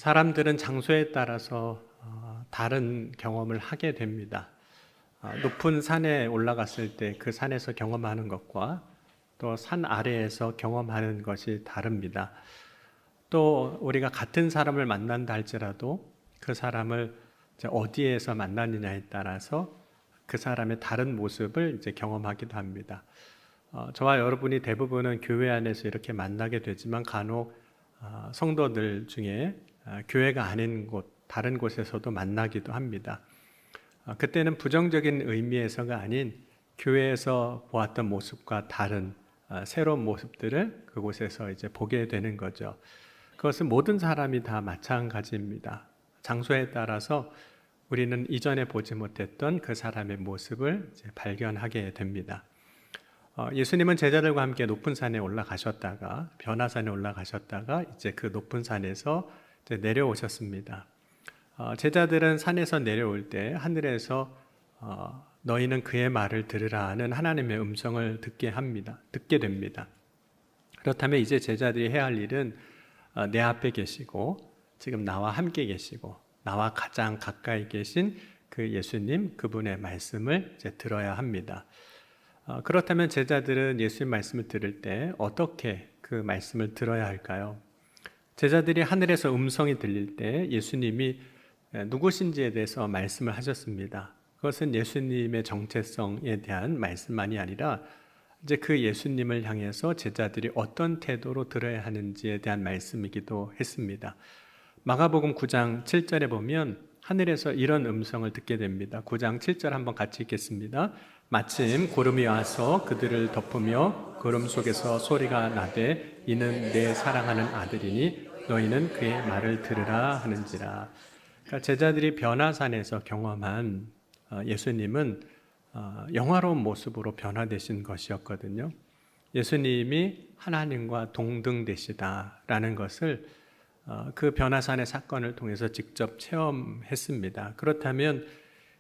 사람들은 장소에 따라서 다른 경험을 하게 됩니다. 높은 산에 올라갔을 때 그 산에서 경험하는 것과 또 산 아래에서 경험하는 것이 다릅니다. 또 우리가 같은 사람을 만난다 할지라도 그 사람을 이제 어디에서 만나느냐에 따라서 그 사람의 다른 모습을 이제 경험하기도 합니다. 저와 여러분이 대부분은 교회 안에서 이렇게 만나게 되지만 간혹 성도들 중에 교회가 아닌 곳, 다른 곳에서도 만나기도 합니다. 그때는 부정적인 의미에서가 아닌 교회에서 보았던 모습과 다른 새로운 모습들을 그곳에서 이제 보게 되는 거죠. 그것은 모든 사람이 다 마찬가지입니다. 장소에 따라서 우리는 이전에 보지 못했던 그 사람의 모습을 이제 발견하게 됩니다. 예수님은 제자들과 함께 높은 산에 올라가셨다가 변화산에 올라가셨다가 이제 그 높은 산에서 이제 내려오셨습니다. 제자들은 산에서 내려올 때 하늘에서 너희는 그의 말을 들으라 하는 하나님의 음성을 듣게 됩니다. 그렇다면 이제 제자들이 해야 할 일은 내 앞에 계시고 지금 나와 함께 계시고 나와 가장 가까이 계신 그 예수님, 그분의 말씀을 이제 들어야 합니다. 그렇다면 제자들은 예수님 말씀을 들을 때 어떻게 그 말씀을 들어야 할까요? 제자들이 하늘에서 음성이 들릴 때 예수님이 누구신지에 대해서 말씀을 하셨습니다. 그것은 예수님의 정체성에 대한 말씀만이 아니라 이제 그 예수님을 향해서 제자들이 어떤 태도로 들어야 하는지에 대한 말씀이기도 했습니다. 마가복음 9장 7절에 보면 하늘에서 이런 음성을 듣게 됩니다. 9장 7절 한번 같이 읽겠습니다. 마침 구름이 와서 그들을 덮으며 구름 속에서 소리가 나되 이는 내 사랑하는 아들이니 너희는 그의 말을 들으라 하는지라. 그러니까 제자들이 변화산에서 경험한 예수님은 영화로운 모습으로 변화되신 것이었거든요. 예수님이 하나님과 동등되시다라는 것을 그 변화산의 사건을 통해서 직접 체험했습니다. 그렇다면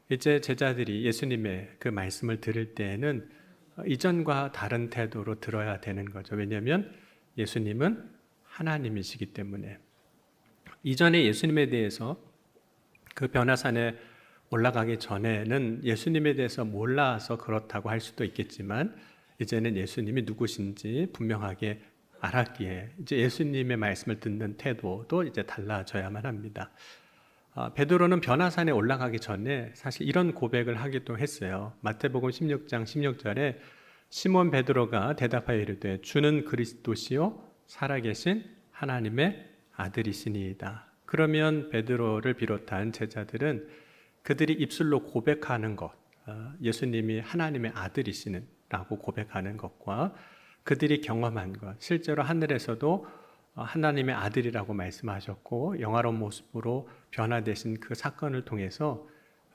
이제 제자들이 예수님의 그 말씀을 들을 때에는 이전과 다른 태도로 들어야 되는 거죠. 왜냐하면 예수님은 하나님이시기 때문에. 이전에 예수님에 대해서 그 변화산에 올라가기 전에는 예수님에 대해서 몰라서 그렇다고 할 수도 있겠지만 이제는 예수님이 누구신지 분명하게 알았기에 이제 예수님의 말씀을 듣는 태도도 이제 달라져야만 합니다. 베드로는 변화산에 올라가기 전에 사실 이런 고백을 하기도 했어요. 마태복음 16장 16절에 시몬 베드로가 대답하여 이르되 주는 그리스도시요 살아계신 하나님의 아들이시니이다. 그러면 베드로를 비롯한 제자들은 그들이 입술로 고백하는 것, 예수님이 하나님의 아들이시라고 고백하는 것과 그들이 경험한 것, 실제로 하늘에서도 하나님의 아들이라고 말씀하셨고 영화로운 모습으로 변화되신 그 사건을 통해서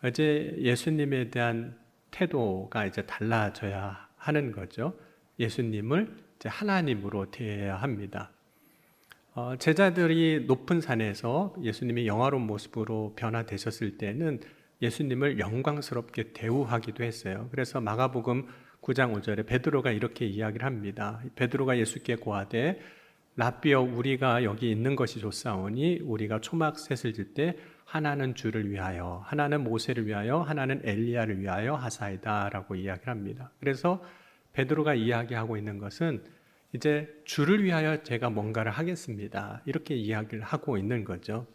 이제 예수님에 대한 태도가 이제 달라져야 하는 거죠. 예수님을 이제 하나님으로 대해야 합니다. 제자들이 높은 산에서 예수님이 영화로운 모습으로 변화되셨을 때는 예수님을 영광스럽게 대우하기도 했어요. 그래서 마가복음 9장 5절에 베드로가 이렇게 이야기를 합니다. 베드로가 예수께 고하되 라삐여 우리가 여기 있는 것이 좋사오니 우리가 초막 셋을 질 때 하나는 주를 위하여 하나는 모세를 위하여 하나는 엘리야를 위하여 하사이다 라고 이야기를 합니다. 그래서 베드로가 이야기하고 있는 것은 이제 주를 위하여 제가 뭔가를 하겠습니다. 이렇게 이야기를 하고 있는 거죠.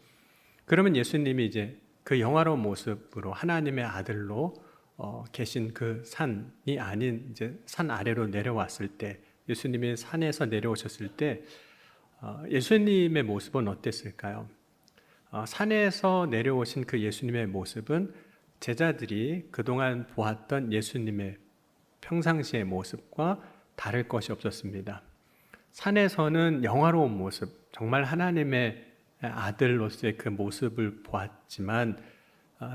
그러면 예수님이 이제 그 영화로운 모습으로 하나님의 아들로 계신 그 산이 아닌 이제 산 아래로 내려왔을 때 예수님이 산에서 내려오셨을 때 예수님의 모습은 어땠을까요? 산에서 내려오신 그 예수님의 모습은 제자들이 그동안 보았던 예수님의 평상시의 모습과 다를 것이 없었습니다. 산에서는 영화로운 모습, 정말 하나님의 아들로서의 그 모습을 보았지만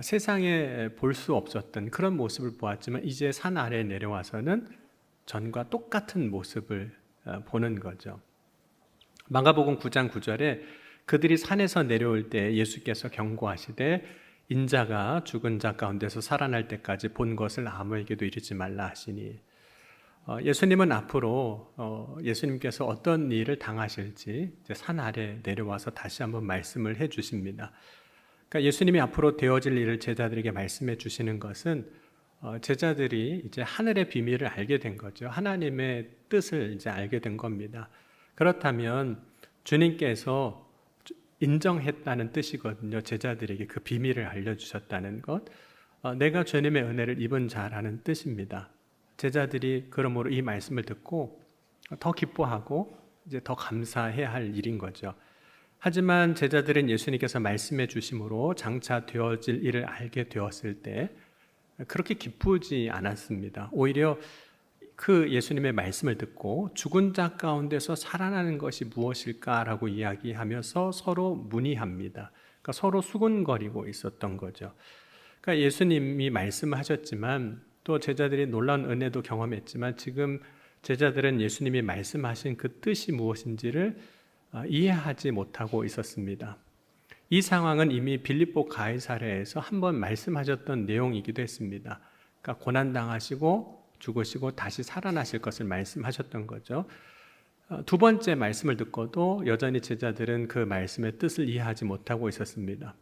세상에 볼 수 없었던 그런 모습을 보았지만 이제 산 아래에 내려와서는 전과 똑같은 모습을 보는 거죠. 마가복음 9장 9절에 그들이 산에서 내려올 때 예수께서 경고하시되 인자가 죽은 자 가운데서 살아날 때까지 본 것을 아무에게도 이르지 말라 하시니 예수님은 앞으로 예수님께서 어떤 일을 당하실지 이제 산 아래 내려와서 다시 한번 말씀을 해 주십니다. 그러니까 예수님이 앞으로 되어질 일을 제자들에게 말씀해 주시는 것은 제자들이 이제 하늘의 비밀을 알게 된 거죠. 하나님의 뜻을 이제 알게 된 겁니다. 그렇다면 주님께서 인정했다는 뜻이거든요. 제자들에게 그 비밀을 알려주셨다는 것. 내가 주님의 은혜를 입은 자라는 뜻입니다. 제자들이 그러므로 이 말씀을 듣고 더 기뻐하고 이제 더 감사해야 할 일인 거죠. 하지만 제자들은 예수님께서 말씀해 주심으로 장차 되어질 일을 알게 되었을 때 그렇게 기쁘지 않았습니다. 오히려 그 예수님의 말씀을 듣고 죽은 자 가운데서 살아나는 것이 무엇일까라고 이야기하면서 서로 문의합니다. 그러니까 서로 수군거리고 있었던 거죠. 그러니까 예수님이 말씀하셨지만 또 제자들이 놀라운 은혜도 경험했지만 지금 제자들은 예수님이 말씀하신 그 뜻이 무엇인지를 이해하지 못하고 있었습니다. 이 상황은 이미 빌립보 가이사랴에서 한번 말씀하셨던 내용이기도 했습니다. 그러니까 고난당하시고 죽으시고 다시 살아나실 것을 말씀하셨던 거죠. 두 번째 말씀을 듣고도 여전히 제자들은 그 말씀의 뜻을 이해하지 못하고 있었습니다.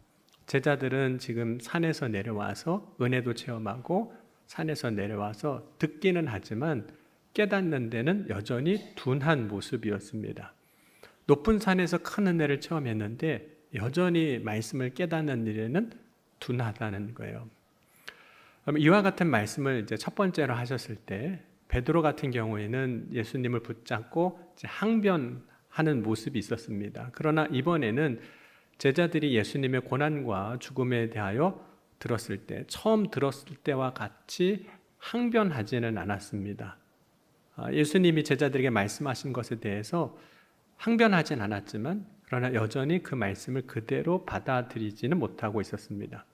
제자들은 지금 산에서 내려와서 은혜도 체험하고 산에서 내려와서 듣기는 하지만 깨닫는 데는 여전히 둔한 모습이었습니다. 높은 산에서 큰 은혜를 체험했는데 여전히 말씀을 깨닫는 일에는 둔하다는 거예요. 이와 같은 말씀을 이제 첫 번째로 하셨을 때 베드로 같은 경우에는 예수님을 붙잡고 이제 항변하는 모습이 있었습니다. 그러나 이번에는 제자들이 예수님의 고난과 죽음에 대하여 들었을 때, 처음 들었을 때와 같이 항변하지는 않았습니다. 예수님이 제자들에게 말씀하신 것에 대해서 항변하진 않았지만 그러나 여전히 그 말씀을 그대로 받아들이지는 못하고 있었습니다.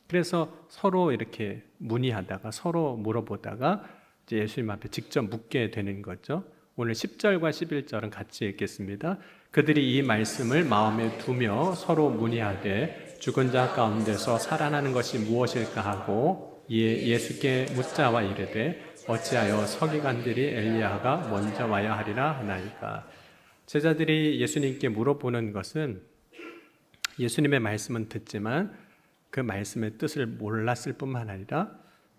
그래서 서로 이렇게 문의하다가 서로 물어보다가 이제 예수님 앞에 직접 묻게 되는 거죠. 오늘 10절과 11절은 같이 읽겠습니다. 그들이 이 말씀을 마음에 두며 서로 문의하되 죽은 자 가운데서 살아나는 것이 무엇일까 하고 이에 예수께 묻자와 이르되 어찌하여 서기관들이 엘리야가 먼저 와야 하리라 하나이까. 제자들이 예수님께 물어보는 것은 예수님의 말씀은 듣지만 그 말씀의 뜻을 몰랐을 뿐만 아니라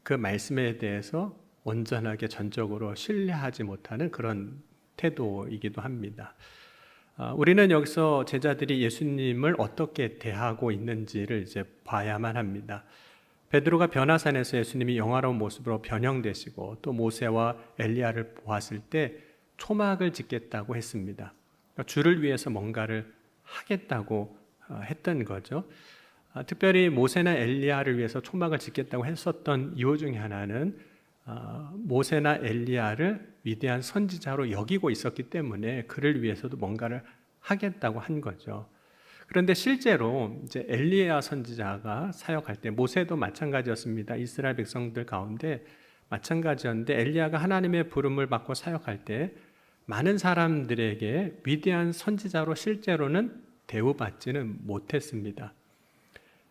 그 말씀에 대해서 온전하게 전적으로 신뢰하지 못하는 그런 태도이기도 합니다. 우리는 여기서 제자들이 예수님을 어떻게 대하고 있는지를 이제 봐야만 합니다. 베드로가 변화산에서 예수님이 영화로운 모습으로 변형되시고 또 모세와 엘리야를 보았을 때 초막을 짓겠다고 했습니다. 주를 위해서 뭔가를 하겠다고 했던 거죠. 특별히 모세나 엘리야를 위해서 초막을 짓겠다고 했었던 이유 중에 하나는 모세나 엘리야를 위대한 선지자로 여기고 있었기 때문에 그를 위해서도 뭔가를 하겠다고 한 거죠. 그런데 실제로 이제 엘리야 선지자가 사역할 때 모세도 마찬가지였습니다. 이스라엘 백성들 가운데 마찬가지였는데 엘리야가 하나님의 부름을 받고 사역할 때 많은 사람들에게 위대한 선지자로 실제로는 대우받지는 못했습니다.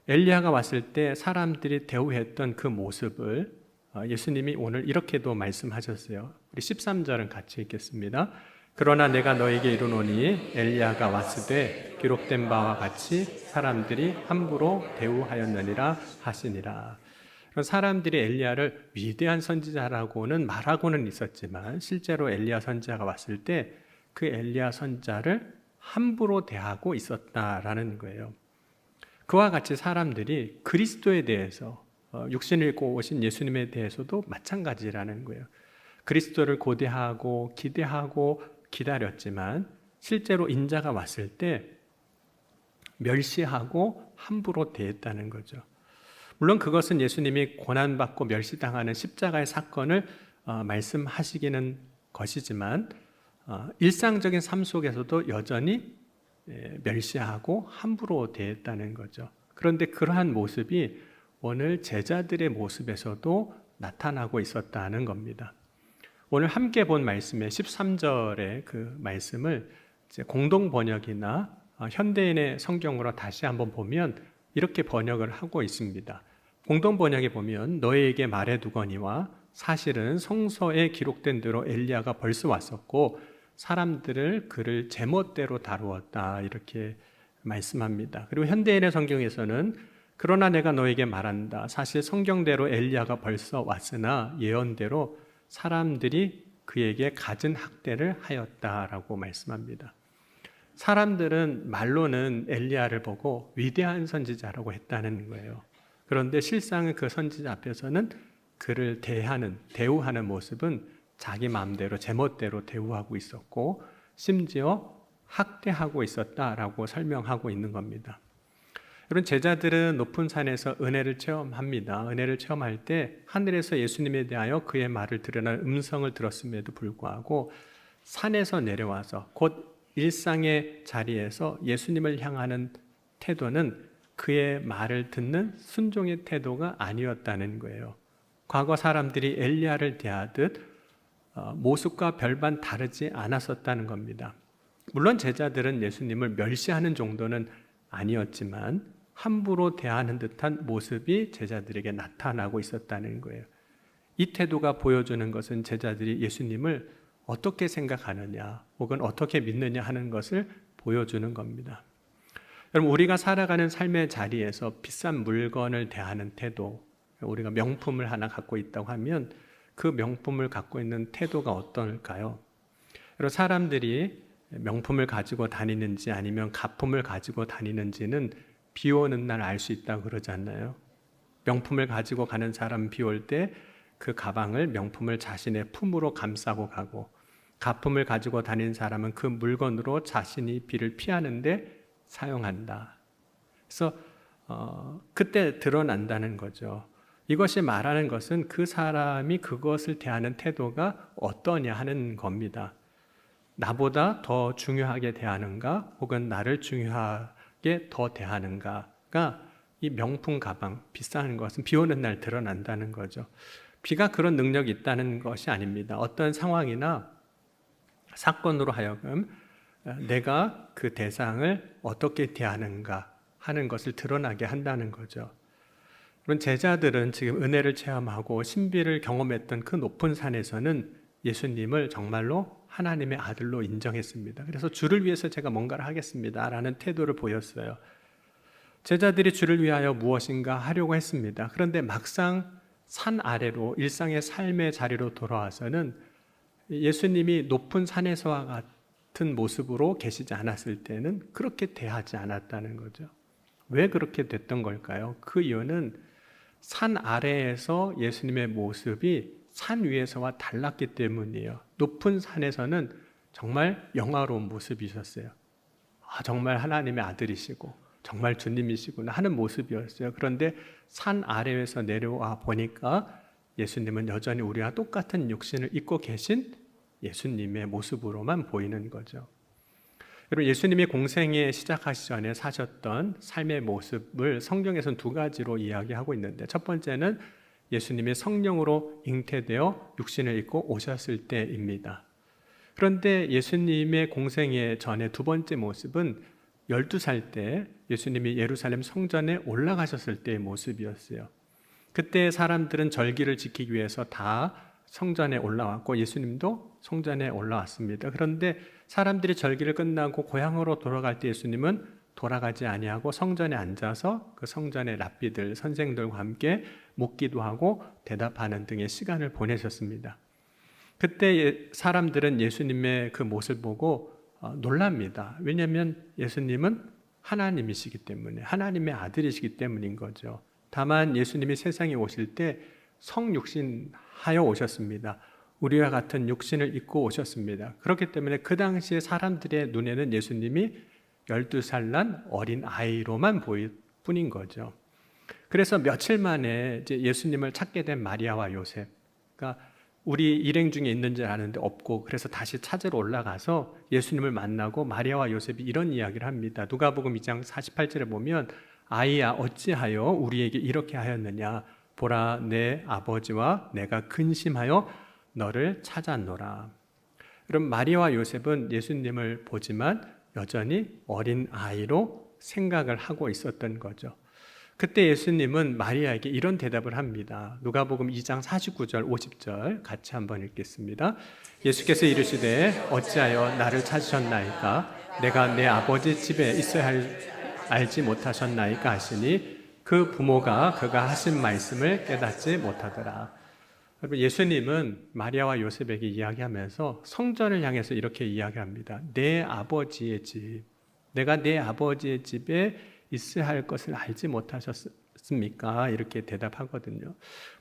엘리야가 왔을 때 사람들이 대우했던 그 모습을 예수님이 오늘 이렇게도 말씀하셨어요. 우리 13절은 같이 읽겠습니다. 그러나 내가 너에게 이르노니 엘리야가 왔으되 기록된 바와 같이 사람들이 함부로 대우하였느니라 하시니라. 사람들이 엘리야를 위대한 선지자라고는 말하고는 있었지만 실제로 엘리야 선지자가 왔을 때 그 엘리야 선지자를 함부로 대하고 있었다라는 거예요. 그와 같이 사람들이 그리스도에 대해서 육신을 입고 오신 예수님에 대해서도 마찬가지라는 거예요. 그리스도를 고대하고 기대하고 기다렸지만 실제로 인자가 왔을 때 멸시하고 함부로 대했다는 거죠. 물론 그것은 예수님이 고난받고 멸시당하는 십자가의 사건을 말씀하시기는 것이지만 일상적인 삶 속에서도 여전히 멸시하고 함부로 대했다는 거죠. 그런데 그러한 모습이 오늘 제자들의 모습에서도 나타나고 있었다는 겁니다. 오늘 함께 본 말씀의 13절의 그 말씀을 이제 공동 번역이나 현대인의 성경으로 다시 한번 보면 이렇게 번역을 하고 있습니다. 공동 번역에 보면 너희에게 말해두거니와 사실은 성서에 기록된 대로 엘리야가 벌써 왔었고 사람들을 그를 제멋대로 다루었다 이렇게 말씀합니다. 그리고 현대인의 성경에서는 그러나 내가 너에게 말한다. 사실 성경대로 엘리야가 벌써 왔으나 예언대로 사람들이 그에게 갖은 학대를 하였다라고 말씀합니다. 사람들은 말로는 엘리야를 보고 위대한 선지자라고 했다는 거예요. 그런데 실상은 그 선지자 앞에서는 그를 대우하는 모습은 자기 마음대로 제멋대로 대우하고 있었고 심지어 학대하고 있었다라고 설명하고 있는 겁니다. 여러분, 제자들은 높은 산에서 은혜를 체험합니다. 은혜를 체험할 때 하늘에서 예수님에 대하여 그의 말을 드러날 음성을 들었음에도 불구하고 산에서 내려와서 곧 일상의 자리에서 예수님을 향하는 태도는 그의 말을 듣는 순종의 태도가 아니었다는 거예요. 과거 사람들이 엘리야를 대하듯 모습과 별반 다르지 않았었다는 겁니다. 물론 제자들은 예수님을 멸시하는 정도는 아니었지만 함부로 대하는 듯한 모습이 제자들에게 나타나고 있었다는 거예요. 이 태도가 보여주는 것은 제자들이 예수님을 어떻게 생각하느냐 혹은 어떻게 믿느냐 하는 것을 보여주는 겁니다. 여러분, 우리가 살아가는 삶의 자리에서 비싼 물건을 대하는 태도, 우리가 명품을 하나 갖고 있다고 하면 그 명품을 갖고 있는 태도가 어떨까요? 여러분, 사람들이 명품을 가지고 다니는지 아니면 가품을 가지고 다니는지는 비 오는 날 알 수 있다고 그러지 않나요? 명품을 가지고 가는 사람 비 올 때 그 가방을 명품을 자신의 품으로 감싸고 가고, 가품을 가지고 다니는 사람은 그 물건으로 자신이 비를 피하는데 사용한다. 그래서 그때 드러난다는 거죠. 이것이 말하는 것은 그 사람이 그것을 대하는 태도가 어떠냐 하는 겁니다. 나보다 더 중요하게 대하는가 혹은 나를 중요하게 더 대하는가가 이 명품 가방, 비싼 것은 비 오는 날 드러난다는 거죠. 비가 그런 능력이 있다는 것이 아닙니다. 어떤 상황이나 사건으로 하여금 내가 그 대상을 어떻게 대하는가 하는 것을 드러나게 한다는 거죠. 그런 제자들은 지금 은혜를 체험하고 신비를 경험했던 그 높은 산에서는 예수님을 정말로 하나님의 아들로 인정했습니다. 그래서 주를 위해서 제가 뭔가를 하겠습니다 라는 태도를 보였어요. 제자들이 주를 위하여 무엇인가 하려고 했습니다. 그런데 막상 산 아래로 일상의 삶의 자리로 돌아와서는 예수님이 높은 산에서와 같은 모습으로 계시지 않았을 때는 그렇게 대하지 않았다는 거죠. 왜 그렇게 됐던 걸까요? 그 이유는 산 아래에서 예수님의 모습이 산 위에서와 달랐기 때문이에요. 높은 산에서는 정말 영화로운 모습이셨어요. 정말 하나님의 아들이시고 정말 주님이시구나 하는 모습이었어요. 그런데 산 아래에서 내려와 보니까 예수님은 여전히 우리와 똑같은 육신을 입고 계신 예수님의 모습으로만 보이는 거죠. 여러분, 예수님이 공생애 시작하시기 전에 사셨던 삶의 모습을 성경에서는 두 가지로 이야기하고 있는데, 첫 번째는 예수님이 성령으로 잉태되어 육신을 입고 오셨을 때입니다. 그런데 예수님의 공생애 전에 두 번째 모습은 12살 때 예수님이 예루살렘 성전에 올라가셨을 때의 모습이었어요. 그때 사람들은 절기를 지키기 위해서 다 성전에 올라왔고 예수님도 성전에 올라왔습니다. 그런데 사람들이 절기를 끝나고 고향으로 돌아갈 때 예수님은 돌아가지 아니하고 성전에 앉아서 그 성전의 랍비들, 선생들과 함께 묵기도 하고 대답하는 등의 시간을 보내셨습니다. 그때 사람들은 예수님의 그 모습을 보고 놀랍니다. 왜냐하면 예수님은 하나님이시기 때문에, 하나님의 아들이시기 때문인 거죠. 다만 예수님이 세상에 오실 때 성육신하여 오셨습니다. 우리와 같은 육신을 입고 오셨습니다. 그렇기 때문에 그 당시에 사람들의 눈에는 예수님이 12살 난 어린 아이로만 보일 뿐인 거죠. 그래서 며칠 만에 이제 예수님을 찾게 된 마리아와 요셉, 그러니까 우리 일행 중에 있는 줄 아는데 없고, 그래서 다시 찾으러 올라가서 예수님을 만나고 마리아와 요셉이 이런 이야기를 합니다. 누가복음 2장 48절에 보면 아이야 어찌하여 우리에게 이렇게 하였느냐, 보라 내 아버지와 내가 근심하여 너를 찾았노라. 그럼 마리아와 요셉은 예수님을 보지만 여전히 어린 아이로 생각을 하고 있었던 거죠. 그때 예수님은 마리아에게 이런 대답을 합니다. 누가복음 2장 49절 50절 같이 한번 읽겠습니다. 예수께서 이르시되 어찌하여 나를 찾으셨나이까? 내가 내 아버지 집에 있어야 알지 못하셨나이까 하시니 그 부모가 그가 하신 말씀을 깨닫지 못하더라. 여러분, 예수님은 마리아와 요셉에게 이야기하면서 성전을 향해서 이렇게 이야기합니다. 내 아버지의 집, 내가 내 아버지의 집에 있어야 할 것을 알지 못하셨습니까? 이렇게 대답하거든요.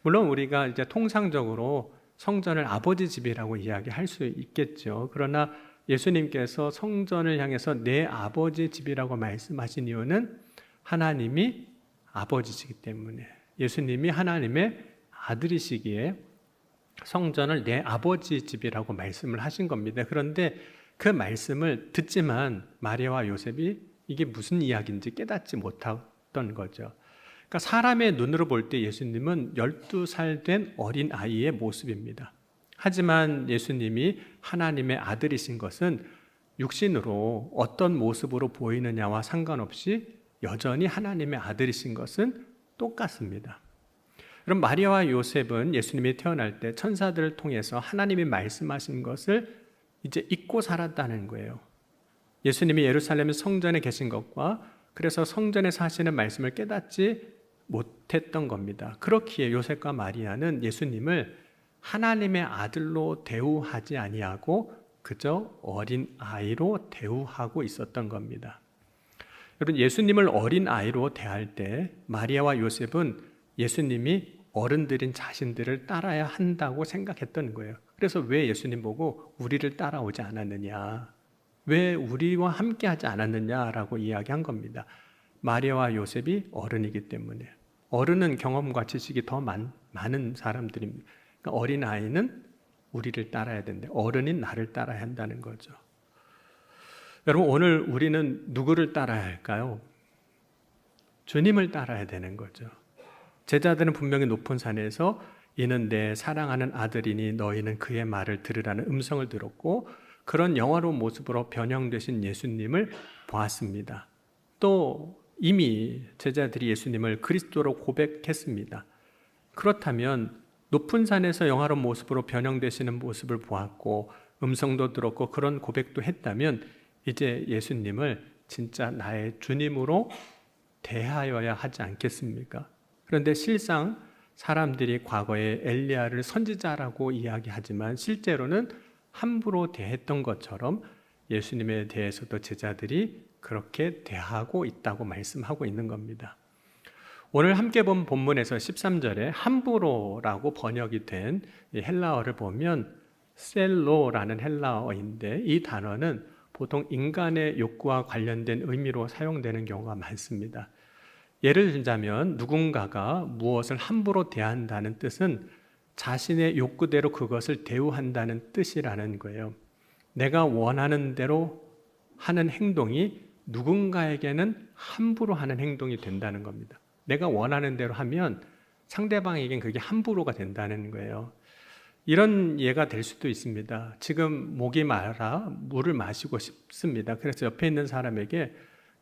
물론 우리가 이제 통상적으로 성전을 아버지 집이라고 이야기할 수 있겠죠. 그러나 예수님께서 성전을 향해서 내 아버지 집이라고 말씀하신 이유는 하나님이 아버지시기 때문에, 예수님이 하나님의 아들이시기에 성전을 내 아버지 집이라고 말씀을 하신 겁니다. 그런데 그 말씀을 듣지만 마리아와 요셉이 이게 무슨 이야기인지 깨닫지 못했던 거죠. 그러니까 사람의 눈으로 볼 때 예수님은 12살 된 어린 아이의 모습입니다. 하지만 예수님이 하나님의 아들이신 것은 육신으로 어떤 모습으로 보이느냐와 상관없이 여전히 하나님의 아들이신 것은 똑같습니다. 그럼 마리아와 요셉은 예수님이 태어날 때 천사들을 통해서 하나님이 말씀하신 것을 이제 잊고 살았다는 거예요. 예수님이 예루살렘 성전에 계신 것과 그래서 성전에서 하시는 말씀을 깨닫지 못했던 겁니다. 그렇기에 요셉과 마리아는 예수님을 하나님의 아들로 대우하지 아니하고 그저 어린 아이로 대우하고 있었던 겁니다. 여러분, 예수님을 어린 아이로 대할 때 마리아와 요셉은 예수님이 어른들인 자신들을 따라야 한다고 생각했던 거예요. 그래서 왜 예수님 보고 우리를 따라오지 않았느냐, 왜 우리와 함께하지 않았느냐라고 이야기한 겁니다. 마리아와 요셉이 어른이기 때문에. 어른은 경험과 지식이 더 많은 사람들입니다. 그러니까 어린 아이는 우리를 따라야 되는데 어른인 나를 따라야 한다는 거죠. 여러분, 오늘 우리는 누구를 따라야 할까요? 주님을 따라야 되는 거죠. 제자들은 분명히 높은 산에서 이는 내 사랑하는 아들이니 너희는 그의 말을 들으라는 음성을 들었고 그런 영화로운 모습으로 변형되신 예수님을 보았습니다. 또 이미 제자들이 예수님을 그리스도로 고백했습니다. 그렇다면 높은 산에서 영화로운 모습으로 변형되시는 모습을 보았고 음성도 들었고 그런 고백도 했다면 이제 예수님을 진짜 나의 주님으로 대하여야 하지 않겠습니까? 그런데 실상 사람들이 과거에 엘리야를 선지자라고 이야기하지만 실제로는 함부로 대했던 것처럼 예수님에 대해서도 제자들이 그렇게 대하고 있다고 말씀하고 있는 겁니다. 오늘 함께 본 본문에서 13절에 함부로라고 번역이 된 이 헬라어를 보면 셀로라는 헬라어인데 이 단어는 보통 인간의 욕구와 관련된 의미로 사용되는 경우가 많습니다. 예를 들자면 누군가가 무엇을 함부로 대한다는 뜻은 자신의 욕구대로 그것을 대우한다는 뜻이라는 거예요. 내가 원하는 대로 하는 행동이 누군가에게는 함부로 하는 행동이 된다는 겁니다. 내가 원하는 대로 하면 상대방에겐 그게 함부로가 된다는 거예요. 이런 예가 될 수도 있습니다. 지금 목이 마라 물을 마시고 싶습니다. 그래서 옆에 있는 사람에게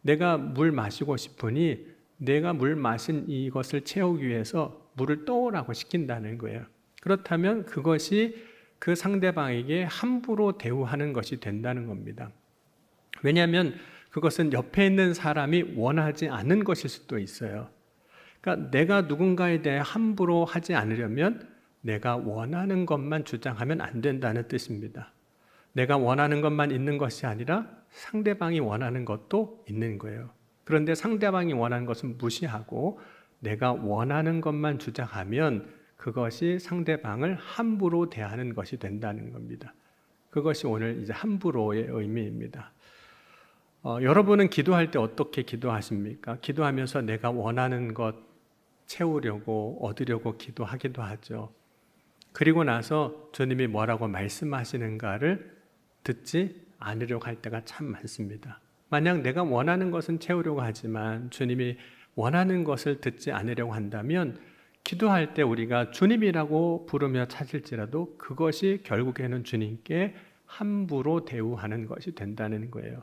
내가 물 마시고 싶으니 내가 물 마신 이것을 채우기 위해서 물을 떠오라고 시킨다는 거예요. 그렇다면 그것이 그 상대방에게 함부로 대우하는 것이 된다는 겁니다. 왜냐하면 그것은 옆에 있는 사람이 원하지 않는 것일 수도 있어요. 그러니까 내가 누군가에 대해 함부로 하지 않으려면 내가 원하는 것만 주장하면 안 된다는 뜻입니다. 내가 원하는 것만 있는 것이 아니라 상대방이 원하는 것도 있는 거예요. 그런데 상대방이 원하는 것은 무시하고 내가 원하는 것만 주장하면 그것이 상대방을 함부로 대하는 것이 된다는 겁니다. 그것이 오늘 이제 함부로의 의미입니다. 여러분은 기도할 때 어떻게 기도하십니까? 기도하면서 내가 원하는 것 채우려고 얻으려고 기도하기도 하죠. 그리고 나서 주님이 뭐라고 말씀하시는가를 듣지 않으려고 할 때가 참 많습니다. 만약 내가 원하는 것은 채우려고 하지만 주님이 원하는 것을 듣지 않으려고 한다면 기도할 때 우리가 주님이라고 부르며 찾을지라도 그것이 결국에는 주님께 함부로 대우하는 것이 된다는 거예요.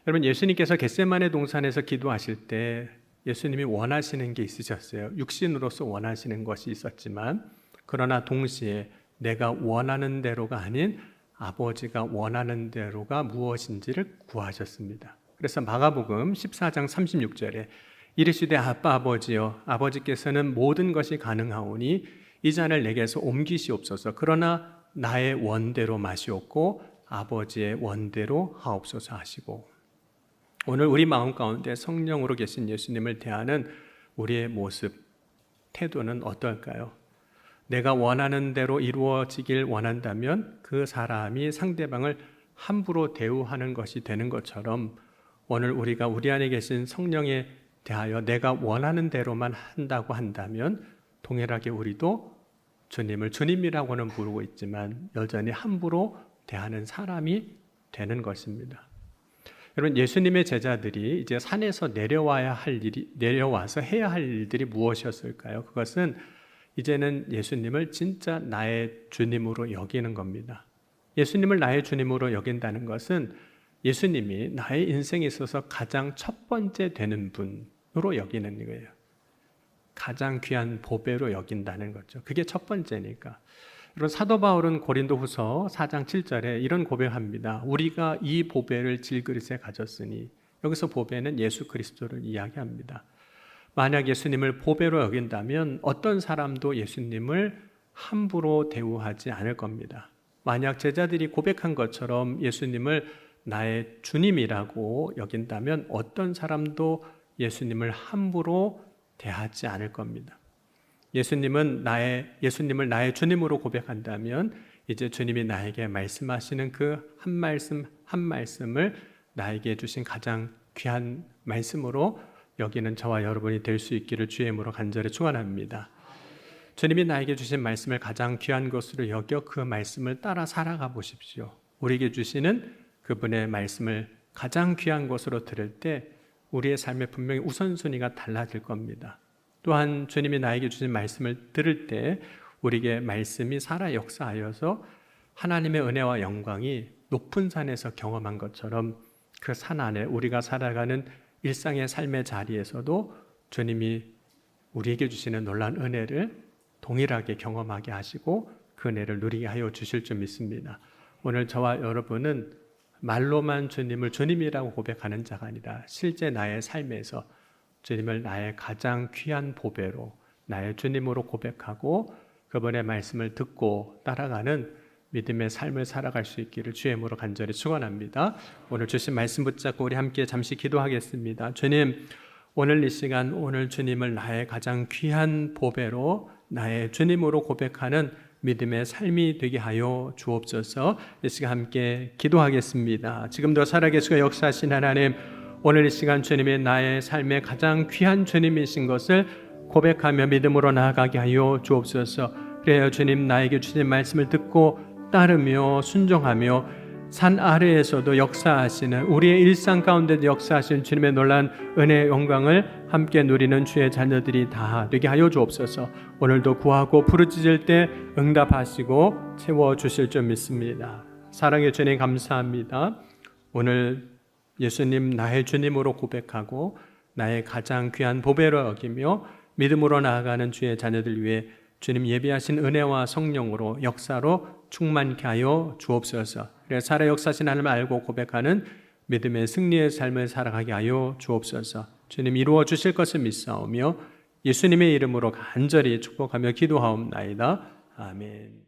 여러분, 예수님께서 겟세마네 동산에서 기도하실 때 예수님이 원하시는 게 있으셨어요. 육신으로서 원하시는 것이 있었지만 그러나 동시에 내가 원하는 대로가 아닌 아버지가 원하는 대로가 무엇인지를 구하셨습니다. 그래서 마가복음 14장 36절에 이르시되 아빠 아버지여 아버지께서는 모든 것이 가능하오니 이 잔을 내게서 옮기시옵소서. 그러나 나의 원대로 마시옵고 아버지의 원대로 하옵소서 하시고, 오늘 우리 마음 가운데 성령으로 계신 예수님을 대하는 우리의 모습, 태도는 어떨까요? 내가 원하는 대로 이루어지길 원한다면 그 사람이 상대방을 함부로 대우하는 것이 되는 것처럼 오늘 우리가 우리 안에 계신 성령에 대하여 내가 원하는 대로만 한다고 한다면 동일하게 우리도 주님을 주님이라고는 부르고 있지만 여전히 함부로 대하는 사람이 되는 것입니다. 여러분, 예수님의 제자들이 이제 산에서 내려와서 해야 할 일들이 무엇이었을까요? 그것은 이제는 예수님을 진짜 나의 주님으로 여기는 겁니다. 예수님을 나의 주님으로 여긴다는 것은 예수님이 나의 인생에 있어서 가장 첫 번째 되는 분으로 여기는 거예요. 가장 귀한 보배로 여긴다는 거죠. 그게 첫 번째니까. 여러분, 사도 바울은 고린도후서 4장 7절에 이런 고백합니다. 우리가 이 보배를 질그릇에 가졌으니, 여기서 보배는 예수 그리스도를 이야기합니다. 만약 예수님을 보배로 여긴다면 어떤 사람도 예수님을 함부로 대우하지 않을 겁니다. 만약 제자들이 고백한 것처럼 예수님을 나의 주님이라고 여긴다면 어떤 사람도 예수님을 함부로 대하지 않을 겁니다. 예수님을 나의 주님으로 고백한다면 이제 주님이 나에게 말씀하시는 그 한 말씀 한 말씀을 나에게 주신 가장 귀한 말씀으로 여기는 저와 여러분이 될 수 있기를 주의 이름으로 간절히 축원합니다. 주님이 나에게 주신 말씀을 가장 귀한 것으로 여겨 그 말씀을 따라 살아가 보십시오. 우리에게 주시는 그분의 말씀을 가장 귀한 것으로 들을 때 우리의 삶에 분명히 우선순위가 달라질 겁니다. 또한 주님이 나에게 주신 말씀을 들을 때 우리에게 말씀이 살아 역사하여서 하나님의 은혜와 영광이 높은 산에서 경험한 것처럼 그 산 안에 우리가 살아가는 일상의 삶의 자리에서도 주님이 우리에게 주시는 놀라운 은혜를 동일하게 경험하게 하시고 그 은혜를 누리게 하여 주실 줄 믿습니다. 오늘 저와 여러분은 말로만 주님을 주님이라고 고백하는 자가 아니라 실제 나의 삶에서 주님을 나의 가장 귀한 보배로 나의 주님으로 고백하고 그분의 말씀을 듣고 따라가는 믿음의 삶을 살아갈 수 있기를 주의 이름으로 간절히 축원합니다. 오늘 주신 말씀 붙잡고 우리 함께 잠시 기도하겠습니다. 주님, 오늘 이 시간 오늘 주님을 나의 가장 귀한 보배로 나의 주님으로 고백하는 믿음의 삶이 되게 하여 주옵소서. 이 시간 함께 기도하겠습니다. 지금도 살아계시고 역사하신 하나님, 오늘 이 시간 주님이 나의 삶의 가장 귀한 주님이신 것을 고백하며 믿음으로 나아가게 하여 주옵소서. 그래요, 주님 나에게 주신 말씀을 듣고 따르며 순종하며 산 아래에서도 역사하시는 우리의 일상 가운데도 역사하시는 주님의 놀라운 은혜의 영광을 함께 누리는 주의 자녀들이 다 되게 하여 주옵소서. 오늘도 구하고 부르짖을 때 응답하시고 채워주실 줄 믿습니다. 사랑의 주님 감사합니다. 오늘 예수님 나의 주님으로 고백하고 나의 가장 귀한 보배로 여기며 믿음으로 나아가는 주의 자녀들 위해 주님 예비하신 은혜와 성령으로 역사로 충만케 하여 주옵소서. 그래서 살아 역사하신 하나님을 알고 고백하는 믿음의 승리의 삶을 살아가게 하여 주옵소서. 주님 이루어 주실 것을 믿사오며 예수님의 이름으로 간절히 축복하며 기도하옵나이다. 아멘.